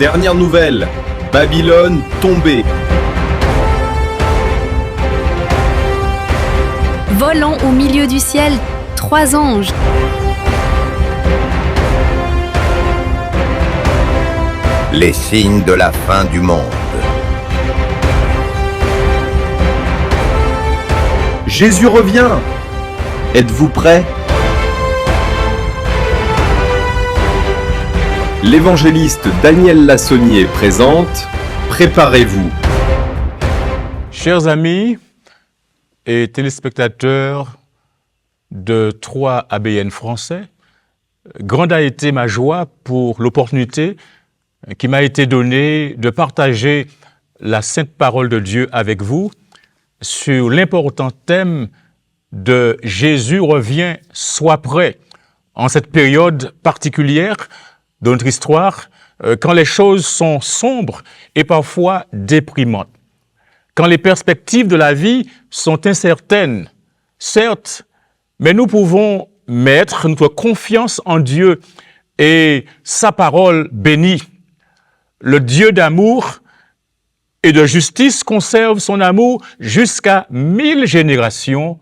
Dernière nouvelle, Babylone tombée. Volant au milieu du ciel, 3 anges. Les signes de la fin du monde. Jésus revient. Êtes-vous prêts? L'évangéliste Daniel Lassonnier présente « Préparez-vous ». Chers amis et téléspectateurs de 3 ABN français, grande a été ma joie pour l'opportunité qui m'a été donnée de partager la sainte parole de Dieu avec vous sur l'important thème de Jésus revient, sois prêt, en cette période particulière de notre histoire, quand les choses sont sombres et parfois déprimantes, quand les perspectives de la vie sont incertaines, certes, mais nous pouvons mettre notre confiance en Dieu et sa parole bénie. Le Dieu d'amour et de justice conserve son amour jusqu'à 1000 générations,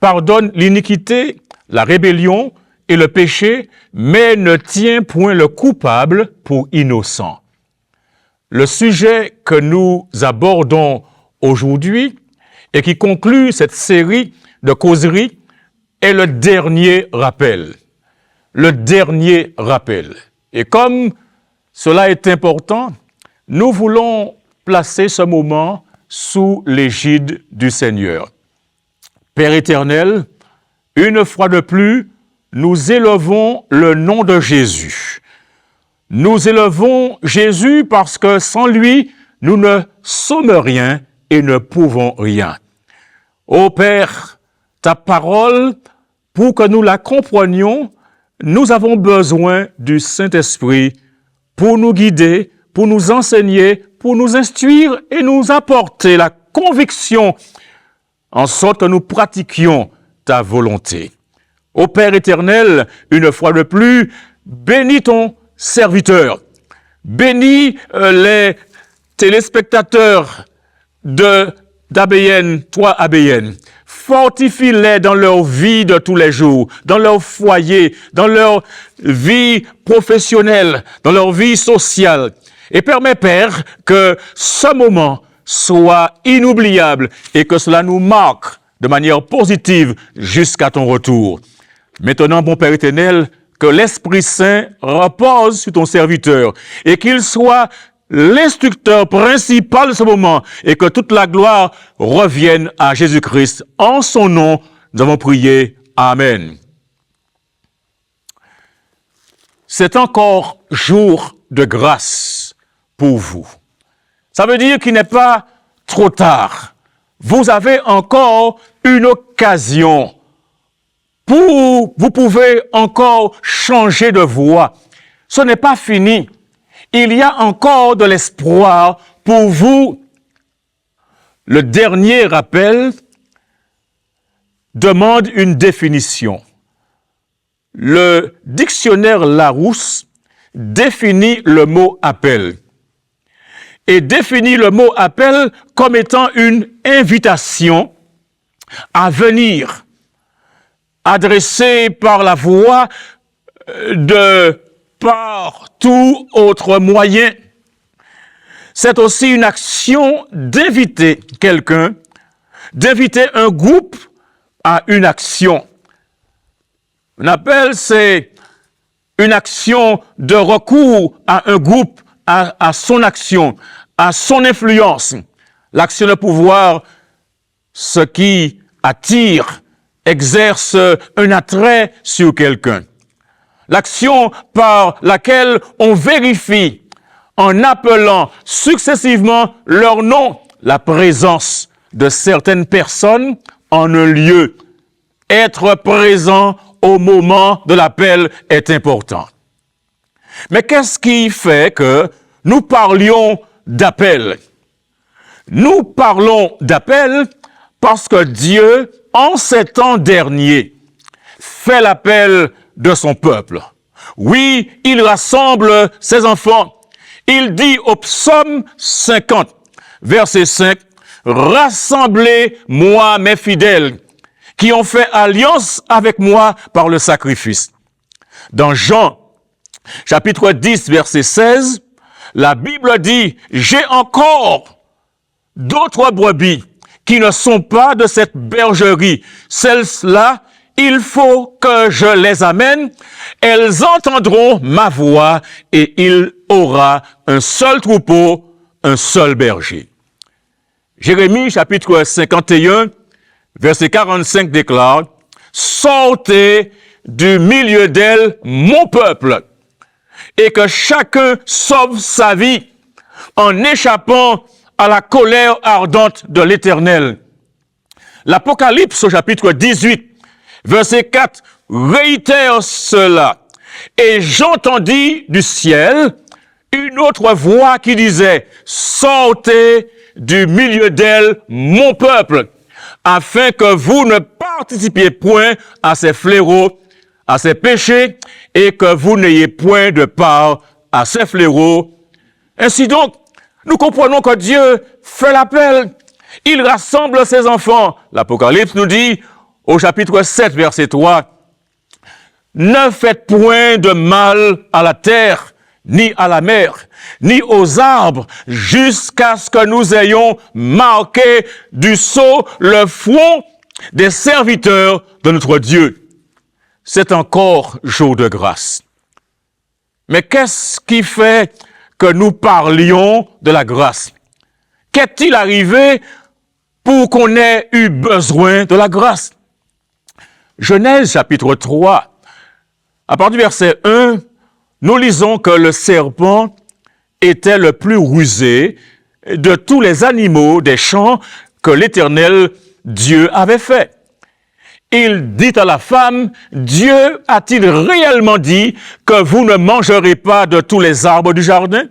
pardonne l'iniquité, la rébellion et le péché, mais ne tient point le coupable pour innocent. Le sujet que nous abordons aujourd'hui et qui conclut cette série de causeries est le dernier rappel. Le dernier rappel. Et comme cela est important, nous voulons placer ce moment sous l'égide du Seigneur. Père éternel, une fois de plus, nous élevons le nom de Jésus. Nous élevons Jésus parce que sans lui, nous ne sommes rien et ne pouvons rien. Ô Père, ta parole, pour que nous la comprenions, nous avons besoin du Saint-Esprit pour nous guider, pour nous enseigner, pour nous instruire et nous apporter la conviction en sorte que nous pratiquions ta volonté. Ô Père éternel, une fois de plus, bénis ton serviteur, bénis les téléspectateurs d'ABN, 3 ABN, fortifie-les dans leur vie de tous les jours, dans leur foyer, dans leur vie professionnelle, dans leur vie sociale. Et permets, Père, que ce moment soit inoubliable et que cela nous marque de manière positive jusqu'à ton retour. Maintenant, bon Père éternel, que l'Esprit Saint repose sur ton serviteur et qu'il soit l'instructeur principal de ce moment et que toute la gloire revienne à Jésus-Christ. En son nom, nous avons prié. Amen. C'est encore jour de grâce pour vous. Ça veut dire qu'il n'est pas trop tard. Vous avez encore une occasion. Vous pouvez encore changer de voie. Ce n'est pas fini. Il y a encore de l'espoir pour vous. Le dernier rappel demande une définition. Le dictionnaire Larousse définit le mot appel et définit le mot appel comme étant une invitation à venir, adressée par la voix par tout autre moyen. C'est aussi une action d'inviter quelqu'un, d'inviter un groupe à une action. Un appel, c'est une action de recours à un groupe, à son action, à son influence. L'action de pouvoir, ce qui attire, exerce un attrait sur quelqu'un. L'action par laquelle on vérifie, en appelant successivement leur nom, la présence de certaines personnes en un lieu. Être présent au moment de l'appel est important. Mais qu'est-ce qui fait que nous parlions d'appel? Nous parlons d'appel parce que Dieu, en ces temps derniers, fait l'appel de son peuple. Oui, il rassemble ses enfants Il dit au psaume 50, verset 5, « Rassemblez-moi mes fidèles, qui ont fait alliance avec moi par le sacrifice. » Dans Jean, chapitre 10, verset 16, la Bible dit, « J'ai encore d'autres brebis qui ne sont pas de cette bergerie. Celles-là, il faut que je les amène. Elles entendront ma voix et il aura un seul troupeau, un seul berger. » Jérémie, chapitre 51, verset 45 déclare, « Sortez du milieu d'elle mon peuple, et que chacun sauve sa vie en échappant à la colère ardente de l'Éternel. » L'Apocalypse au chapitre 18, verset 4, réitère cela. « Et j'entendis du ciel une autre voix qui disait, « Sortez du milieu d'elle mon peuple, afin que vous ne participiez point à ses fléaux, à ses péchés, et que vous n'ayez point de part à ses fléaux. » Ainsi donc, nous comprenons que Dieu fait l'appel. Il rassemble ses enfants. L'Apocalypse nous dit, au chapitre 7, verset 3, « Ne faites point de mal à la terre, ni à la mer, ni aux arbres, jusqu'à ce que nous ayons marqué du sceau le front des serviteurs de notre Dieu. » C'est encore jour de grâce. Mais qu'est-ce qui fait que nous parlions de la grâce? Qu'est-il arrivé pour qu'on ait eu besoin de la grâce? Genèse chapitre 3, à partir du verset 1, nous lisons que le serpent était le plus rusé de tous les animaux des champs que l'Éternel Dieu avait fait. Il dit à la femme, « Dieu a-t-il réellement dit que vous ne mangerez pas de tous les arbres du jardin? »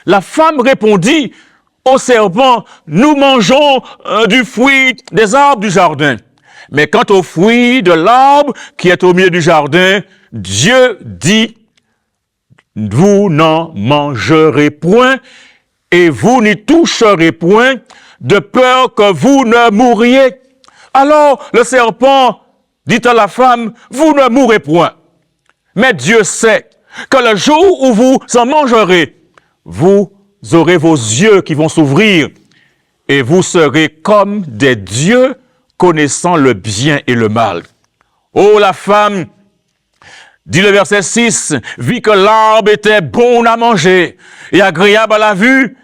La femme répondit au serpent, « Nous mangeons du fruit des arbres du jardin. Mais quant au fruit de l'arbre qui est au milieu du jardin, Dieu dit, vous n'en mangerez point et vous n'y toucherez point, de peur que vous ne mouriez. » Alors le serpent dit à la femme, « Vous ne mourrez point. Mais Dieu sait que le jour où vous en mangerez, vous aurez vos yeux qui vont s'ouvrir et vous serez comme des dieux connaissant le bien et le mal. » Oh, la femme, dit le verset 6, vit que l'arbre était bon à manger et agréable à la vue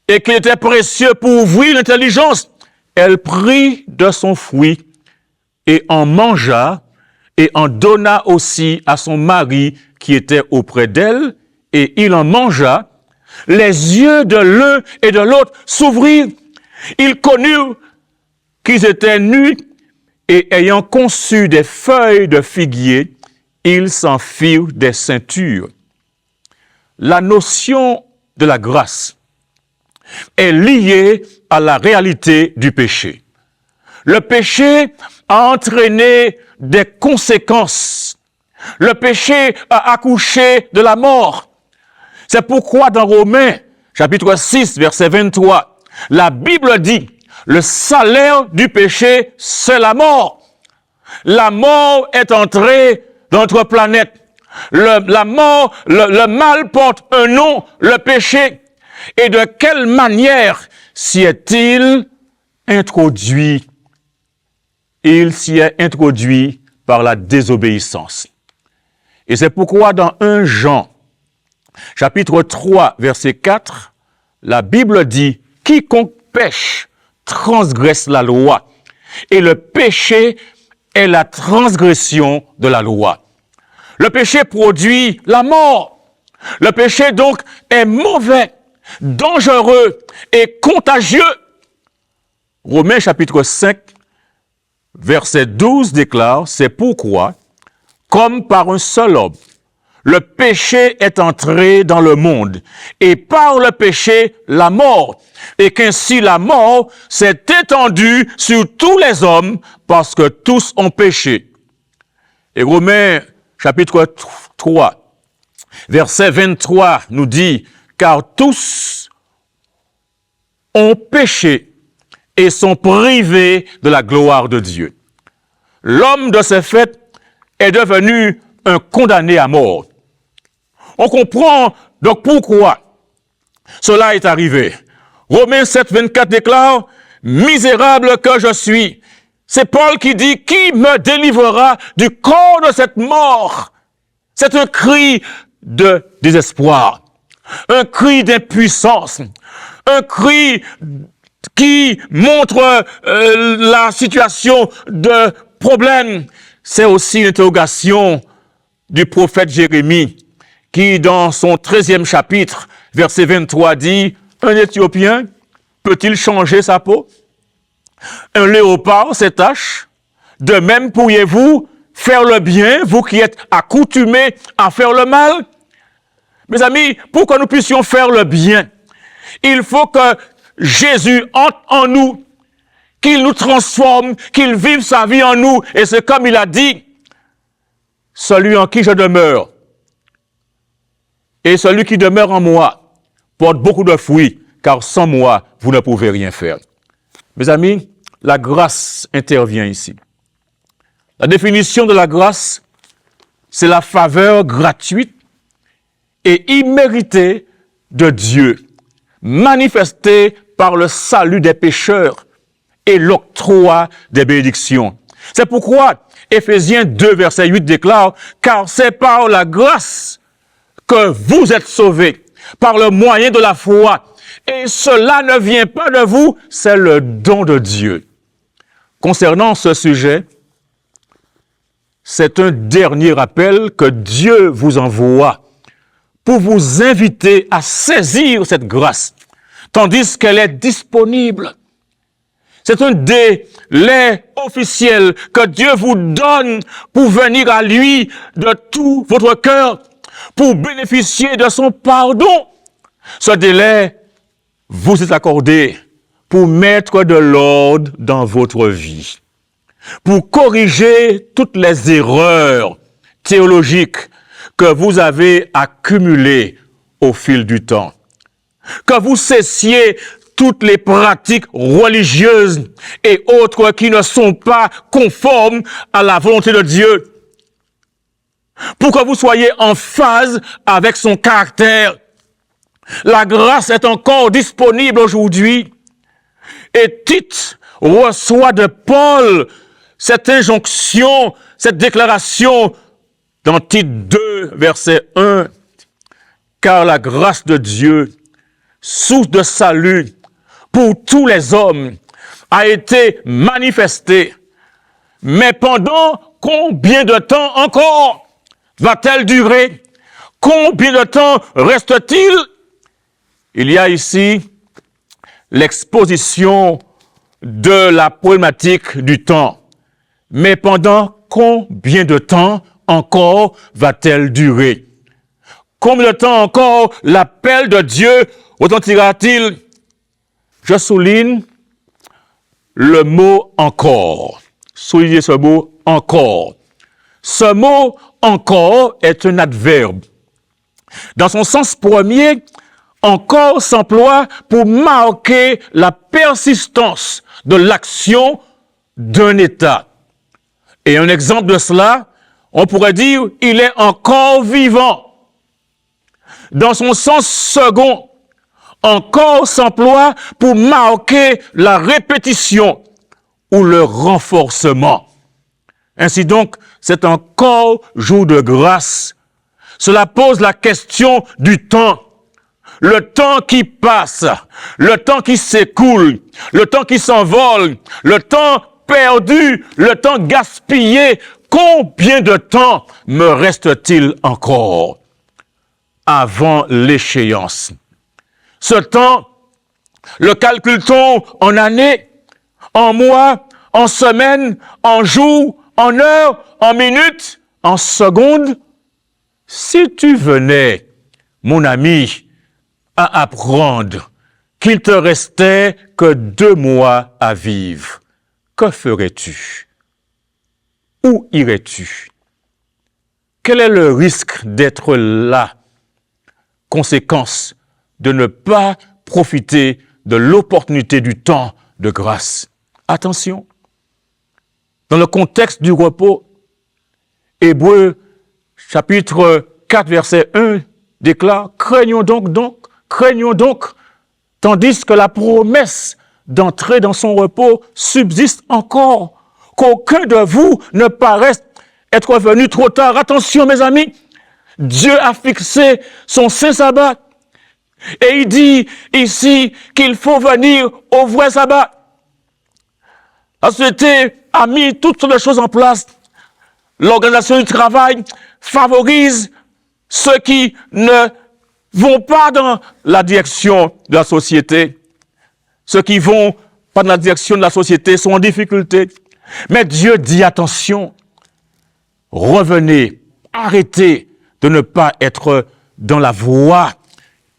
et qu'il était précieux pour ouvrir l'intelligence. Elle prit de son fruit et en mangea et en donna aussi à son mari qui était auprès d'elle, et il en mangea. Les yeux de l'un et de l'autre s'ouvrirent. Ils connurent qu'ils étaient nus et ayant conçu des feuilles de figuier, ils s'en firent des ceintures. La notion de la grâce est liée à la réalité du péché. Le péché a entraîné des conséquences. Le péché a accouché de la mort. C'est pourquoi dans Romains, chapitre 6, verset 23, la Bible dit, le salaire du péché, c'est la mort. La mort est entrée dans notre planète. La mort, le mal porte un nom, le péché. Et de quelle manière s'y est-il introduit? Il s'y est introduit par la désobéissance. Et c'est pourquoi dans 1 Jean, chapitre 3, verset 4, la Bible dit, « Quiconque pêche transgresse la loi, et le péché est la transgression de la loi. » Le péché produit la mort. Le péché donc est mauvais, dangereux et contagieux. Romains chapitre 5, verset 12 déclare, « C'est pourquoi, comme par un seul homme, le péché est entré dans le monde, et par le péché, la mort, et qu'ainsi la mort s'est étendue sur tous les hommes, parce que tous ont péché. » Et Romains chapitre 3, Verset 23 nous dit, « Car tous ont péché et sont privés de la gloire de Dieu. » L'homme de ce fait est devenu un condamné à mort. On comprend donc pourquoi cela est arrivé. Romains 7, 24 déclare, « Misérable que je suis ». C'est Paul qui dit, « Qui me délivrera du corps de cette mort ?» C'est un cri de désespoir, un cri d'impuissance, un cri qui montre la situation de problème. C'est aussi l'interrogation du prophète Jérémie, qui dans son 13e chapitre, verset 23, dit, « Un Éthiopien peut-il changer sa peau? Un léopard ses taches? De même pourriez-vous faire le bien, vous qui êtes accoutumés à faire le mal? » Mes amis, pour que nous puissions faire le bien, il faut que Jésus entre en nous, qu'il nous transforme, qu'il vive sa vie en nous. Et c'est comme il a dit, « Celui en qui je demeure et celui qui demeure en moi porte beaucoup de fruits, car sans moi, vous ne pouvez rien faire. » Mes amis, la grâce intervient ici. La définition de la grâce, c'est la faveur gratuite et imméritée de Dieu, manifestée par le salut des pécheurs et l'octroi des bénédictions. C'est pourquoi Éphésiens 2, verset 8 déclare, « Car c'est par la grâce que vous êtes sauvés, par le moyen de la foi, et cela ne vient pas de vous, c'est le don de Dieu. » Concernant ce sujet, c'est un dernier appel que Dieu vous envoie pour vous inviter à saisir cette grâce, tandis qu'elle est disponible. C'est un délai officiel que Dieu vous donne pour venir à lui de tout votre cœur, pour bénéficier de son pardon. Ce délai vous est accordé pour mettre de l'ordre dans votre vie, pour corriger toutes les erreurs théologiques que vous avez accumulées au fil du temps, que vous cessiez toutes les pratiques religieuses et autres qui ne sont pas conformes à la volonté de Dieu, pour que vous soyez en phase avec son caractère. La grâce est encore disponible aujourd'hui. Et Tite reçoit de Paul cette injonction, cette déclaration dans Tite 2, verset 1. « Car la grâce de Dieu, source de salut pour tous les hommes, a été manifestée. Mais pendant combien de temps encore va-t-elle durer? Combien de temps reste-t-il? » Il y a ici l'exposition de la problématique du temps. Mais pendant combien de temps encore va-t-elle durer? Combien de temps encore l'appel de Dieu retentira-t-il? Je souligne le mot « encore ». Soulignez ce mot « encore ». Ce mot « encore » est un adverbe. Dans son sens premier, « encore » s'emploie pour marquer la persistance de l'action d'un état. Et un exemple de cela, on pourrait dire « il est encore vivant ». Dans son sens second, « encore » s'emploie pour marquer la répétition ou le renforcement. Ainsi donc, c'est encore jour de grâce. Cela pose la question du temps. Le temps qui passe, le temps qui s'écoule, le temps qui s'envole, le temps perdu, le temps gaspillé. Combien de temps me reste-t-il encore avant l'échéance? Ce temps, le calcule-t-on en années, en mois, en semaines, en jours, en heures, en minutes, en secondes? Si tu venais, mon ami, à apprendre qu'il te restait que 2 mois à vivre, que ferais-tu? Où irais-tu? Quel est le risque d'être là conséquence de ne pas profiter de l'opportunité du temps de grâce. Attention, dans le contexte du repos, Hébreux chapitre 4 verset 1 déclare « Craignons donc, tandis que la promesse d'entrer dans son repos subsiste encore, qu'aucun de vous ne paraisse être venu trop tard. » Attention mes amis, Dieu a fixé son saint sabbat et il dit ici qu'il faut venir au vrai sabbat. La société a mis toutes sortes de choses en place. L'organisation du travail favorise ceux qui ne vont pas dans la direction de la société. Ceux qui vont pas dans la direction de la société sont en difficulté. Mais Dieu dit attention, revenez, arrêtez de ne pas être dans la voie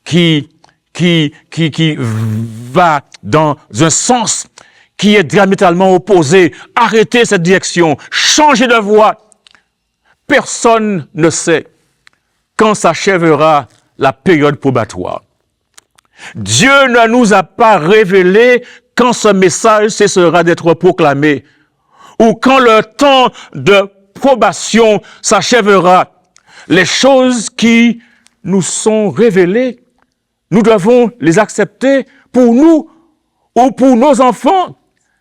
qui va dans un sens qui est diamétralement opposé. Arrêtez cette direction, changez de voie. Personne ne sait quand s'achèvera la période probatoire. Dieu ne nous a pas révélé quand ce message cessera d'être proclamé ou quand le temps de probation s'achèvera. Les choses qui nous sont révélées, nous devons les accepter pour nous ou pour nos enfants,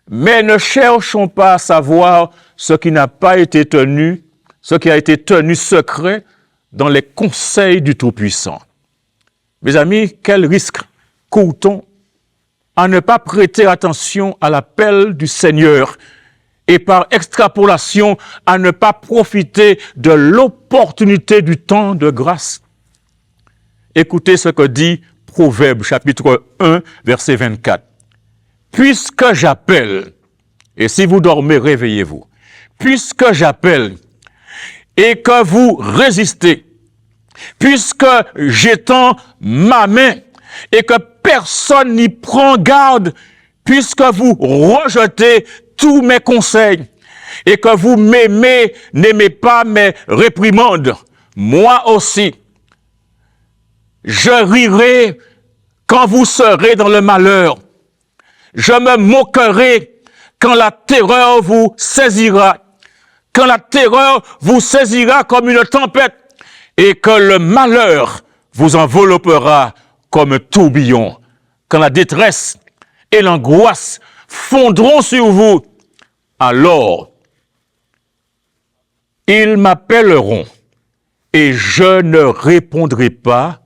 mais ne cherchons pas à savoir ce qui n'a pas été tenu, ce qui a été tenu secret dans les conseils du Tout-Puissant. Mes amis, quel risque court-on à ne pas prêter attention à l'appel du Seigneur et par extrapolation à ne pas profiter de l'opportunité du temps de grâce? Écoutez ce que dit Proverbe chapitre 1 verset 24. Puisque j'appelle, et si vous dormez, réveillez-vous. Puisque j'appelle et que vous résistez, puisque j'étends ma main et que personne n'y prend garde, puisque vous rejetez tous mes conseils et que vous m'aimez, n'aimez pas mes réprimandes, moi aussi, je rirai quand vous serez dans le malheur. Je me moquerai quand la terreur vous saisira. Quand la terreur vous saisira comme une tempête et que le malheur vous enveloppera comme un tourbillon. Quand la détresse et l'angoisse fondront sur vous, alors ils m'appelleront et je ne répondrai pas.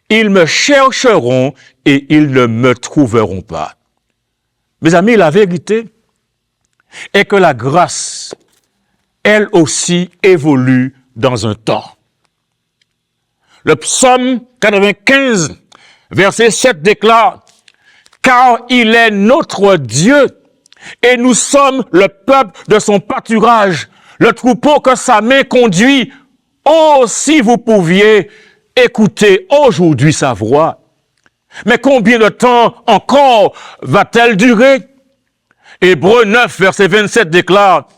Ils me chercheront et ils ne me trouveront pas. Mes amis, la vérité est que la grâce, elle aussi, évolue dans un temps. Le psaume 95, verset 7 déclare « Car il est notre Dieu et nous sommes le peuple de son pâturage, le troupeau que sa main conduit. Oh, si vous pouviez écouter aujourd'hui sa voix. Mais combien de temps encore va-t-elle durer? » Hébreux 9, verset 27 déclare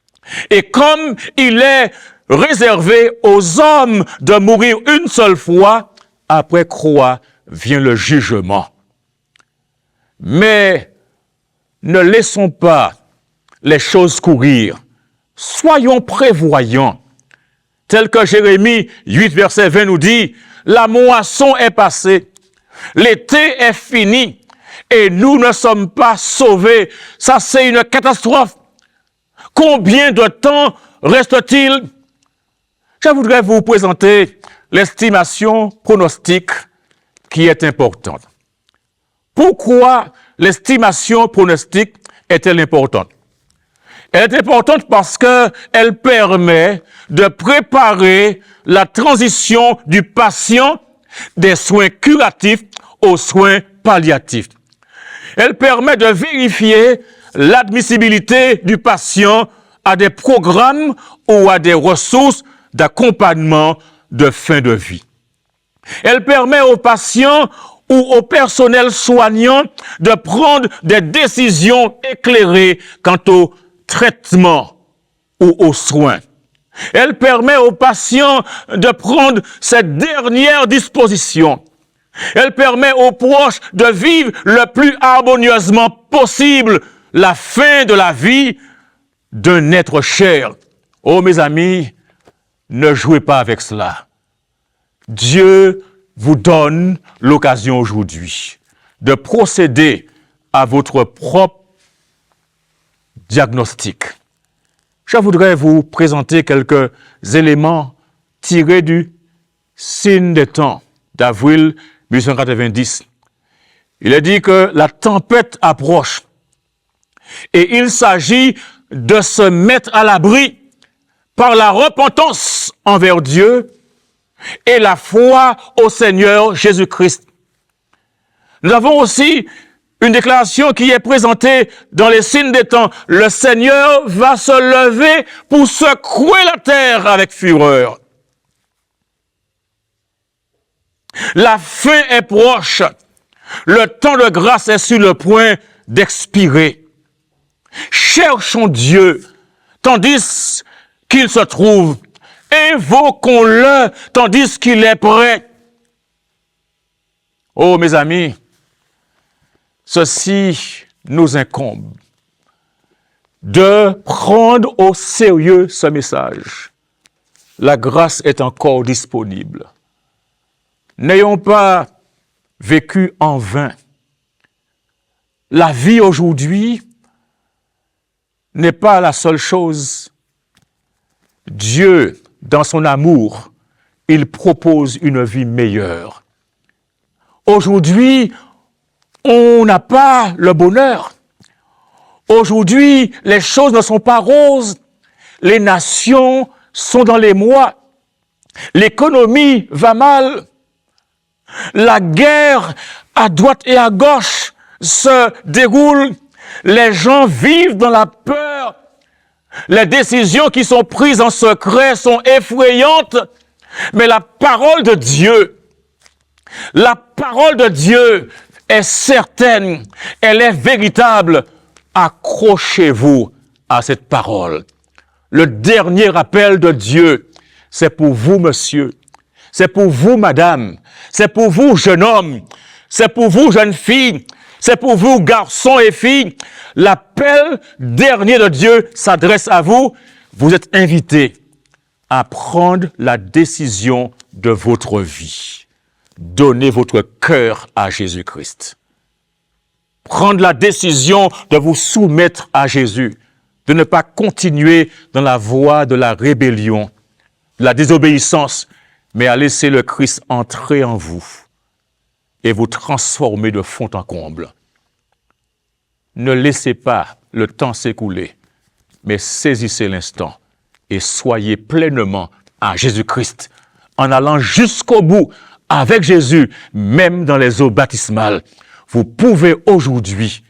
« Et comme il est réservé aux hommes de mourir une seule fois, après quoi vient le jugement. » Mais ne laissons pas les choses courir. Soyons prévoyants. Tel que Jérémie 8, verset 20 nous dit, « La moisson est passée, l'été est fini, et nous ne sommes pas sauvés. » Ça, c'est une catastrophe. Combien de temps reste-t-il? Je voudrais vous présenter l'estimation pronostique qui est importante. Pourquoi l'estimation pronostique est-elle importante? Elle est importante parce qu'elle permet de préparer la transition du patient des soins curatifs aux soins palliatifs. Elle permet de vérifier l'admissibilité du patient à des programmes ou à des ressources d'accompagnement de fin de vie. Elle permet aux patients ou au personnel soignant de prendre des décisions éclairées quant au traitement ou aux soins. Elle permet aux patients de prendre cette dernière disposition. Elle permet aux proches de vivre le plus harmonieusement possible la fin de la vie d'un être cher. Oh mes amis, ne jouez pas avec cela. Dieu vous donne l'occasion aujourd'hui de procéder à votre propre diagnostic. Je voudrais vous présenter quelques éléments tirés du Signe des temps d'avril 1890. Il est dit que la tempête approche et il s'agit de se mettre à l'abri par la repentance envers Dieu et la foi au Seigneur Jésus-Christ. Nous avons aussi une déclaration qui est présentée dans les signes des temps. Le Seigneur va se lever pour secouer la terre avec fureur. La fin est proche. Le temps de grâce est sur le point d'expirer. Cherchons Dieu tandis qu'il se trouve. Invoquons-le tandis qu'il est prêt. Oh mes amis, ceci nous incombe de prendre au sérieux ce message. La grâce est encore disponible. N'ayons pas vécu en vain. La vie aujourd'hui n'est pas la seule chose. Dieu, dans son amour, il propose une vie meilleure. Aujourd'hui, on n'a pas le bonheur. Aujourd'hui, les choses ne sont pas roses. Les nations sont dans les mois. L'économie va mal. La guerre à droite et à gauche se déroule. Les gens vivent dans la peur. Les décisions qui sont prises en secret sont effrayantes. Mais la parole de Dieu est certaine, elle est véritable. Accrochez-vous à cette parole. Le dernier appel de Dieu, c'est pour vous, monsieur. C'est pour vous, madame. C'est pour vous, jeune homme. C'est pour vous, jeune fille. C'est pour vous, garçons et filles. L'appel dernier de Dieu s'adresse à vous. Vous êtes invités à prendre la décision de votre vie. Donnez votre cœur à Jésus-Christ. Prendre la décision de vous soumettre à Jésus, de ne pas continuer dans la voie de la rébellion, de la désobéissance, mais à laisser le Christ entrer en vous et vous transformer de fond en comble. Ne laissez pas le temps s'écouler, mais saisissez l'instant et soyez pleinement à Jésus-Christ en allant jusqu'au bout avec Jésus, même dans les eaux baptismales. Vous pouvez aujourd'hui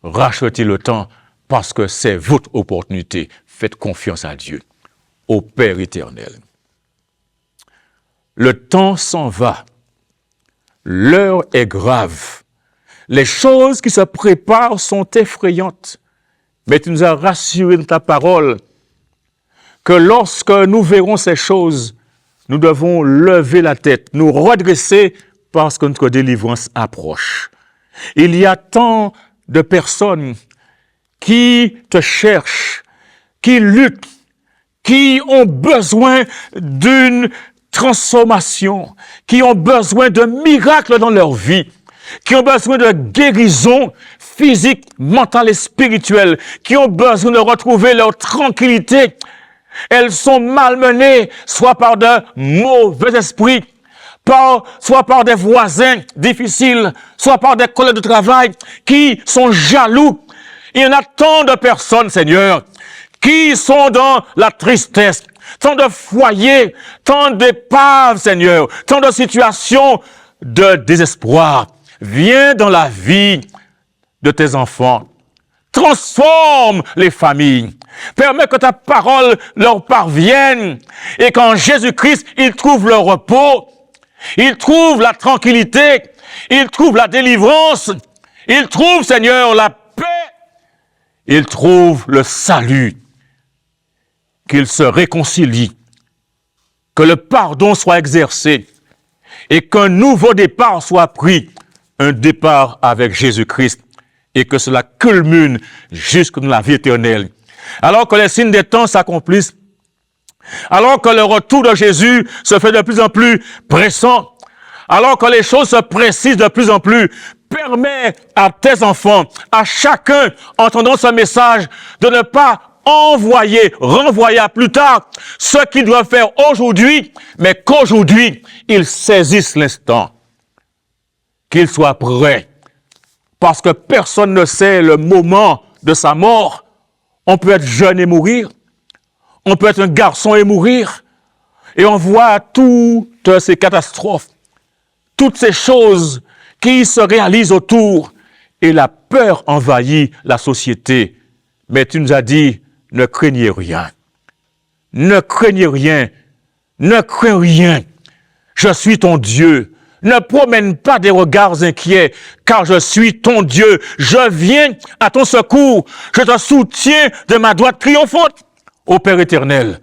racheter le temps parce que c'est votre opportunité. Faites confiance à Dieu, au Père éternel. Le temps s'en va. L'heure est grave. Les choses qui se préparent sont effrayantes. Mais tu nous as rassuré dans ta parole que lorsque nous verrons ces choses, nous devons lever la tête, nous redresser parce que notre délivrance approche. Il y a tant de personnes qui te cherchent, qui luttent, qui ont besoin d'une transformation, qui ont besoin de miracles dans leur vie, qui ont besoin de guérison physique, mentale et spirituelle, qui ont besoin de retrouver leur tranquillité. Elles sont malmenées, soit par de mauvais esprits, soit par des voisins difficiles, soit par des collègues de travail qui sont jaloux. Il y en a tant de personnes, Seigneur, qui sont dans la tristesse, tant de foyers, tant d'épaves, Seigneur, tant de situations de désespoir. Viens dans la vie de tes enfants. Transforme les familles. Permets que ta parole leur parvienne et qu'en Jésus-Christ, ils trouvent le repos, ils trouvent la tranquillité, ils trouvent la délivrance, ils trouvent, Seigneur, la paix, ils trouvent le salut. qu'ils se réconcilient, que le pardon soit exercé et qu'un nouveau départ soit pris, un départ avec Jésus-Christ, et que cela culmine jusque dans la vie éternelle. Alors que les signes des temps s'accomplissent, alors que le retour de Jésus se fait de plus en plus pressant, alors que les choses se précisent de plus en plus, permets à tes enfants, à chacun entendant ce message, de ne pas renvoyer à plus tard ce qu'ils doivent faire aujourd'hui, mais qu'aujourd'hui, ils saisissent l'instant, qu'ils soient prêts, parce que personne ne sait le moment de sa mort. On peut être jeune et mourir, on peut être un garçon et mourir, et on voit toutes ces catastrophes, toutes ces choses qui se réalisent autour, et la peur envahit la société. Mais tu nous as dit, ne craignez rien, ne craignez rien, ne crains rien. Je suis ton Dieu. Ne promène pas des regards inquiets, car je suis ton Dieu. Je viens à ton secours. Je te soutiens de ma droite triomphante. Ô Père éternel,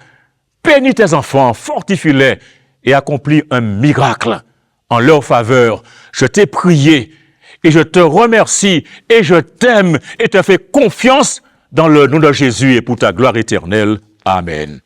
bénis tes enfants, fortifie-les et accomplis un miracle en leur faveur. Je t'ai prié et je te remercie et je t'aime et te fais confiance dans le nom de Jésus et pour ta gloire éternelle. Amen.